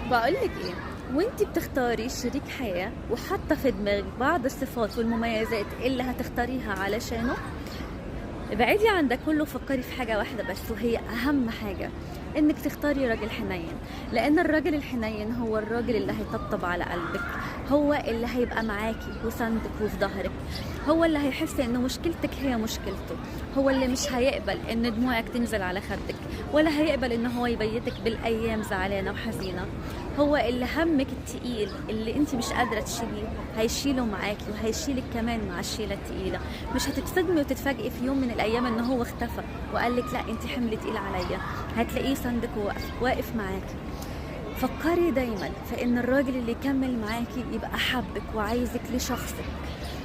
بقولك ايه، وانتي بتختاري شريك حياة وحاطة في دماغك بعض الصفات والمميزات اللي هتختاريها علشانه، ابعدي عن ده كله، فكري في حاجة واحدة بس وهي أهم حاجة، إنك تختاري راجل حنين. لأن الراجل الحنين هو الراجل اللي هيطبطب على قلبك، هو اللي هيبقى معاكي وسندك وفي ظهرك، هو اللي هيحس إن مشكلتك هي مشكلته، هو اللي مش هيقبل إن دموعك تنزل على خدك، ولا هيقبل إن هو يبيتك بالأيام زعلانة وحزينة. هو اللي همك التقيل اللي انت مش قادرة تشيليه هيشيله معاكي، وهيشيلك كمان مع الشيلة التقيلة. مش هتتصدمي وتتفاجئي في يوم من الايام ان هو اختفى وقال لك لا انت حمل تقيل عليا، هتلاقيه سندك واقف معاكي. فكري دايما في ان الراجل اللي يكمل معاكي يبقى حبك وعايزك لشخصك،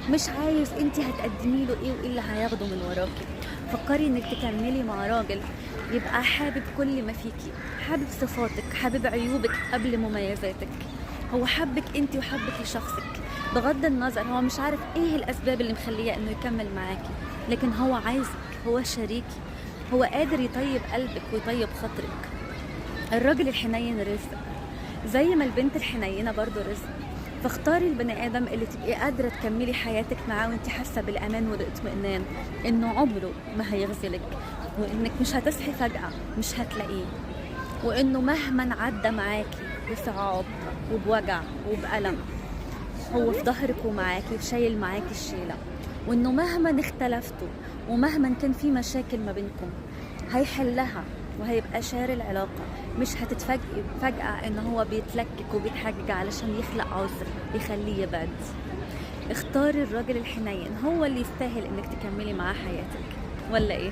مش عايز انت هتقدمي له ايه وايه اللي هياخده من وراكي. فكري انك تكملي مع راجل يبقى حابب كل ما فيكي، حابب صفاتك، حابب عيوبك قبل مميزاتك. هو حبك انت وحبك لشخصك، بغض النظر هو مش عارف ايه الاسباب اللي مخليه انه يكمل معاكي، لكن هو عايزك، هو شريكي، هو قادر يطيب قلبك ويطيب خاطرك. الراجل الحنين رزق، زي ما البنت الحنينة برضو رزق. فاختاري البني ادم اللي تبقي قادرة تكملي حياتك معاه وانت حاسة بالامان والاطمئنان انه عمره ما هيغزلك، وانك مش هتصحي فجأة مش هتلاقيه، وانه مهما عدى معاكي بصعاب وبوجع وبألم هو في ظهرك ومعاكي وشايل معاكي الشيلة، وانه مهما اختلفتوا ومهما كان في مشاكل ما بينكم هيحلها وهيبقى شار العلاقة. مش هتتفاجئي فجأة ان هو بيتلكك وبيتحجج علشان يخلق عذر يخليه يبعد. اختاري الراجل الحنين، هو اللي يستاهل انك تكملي معاه حياتك، ولا ايه؟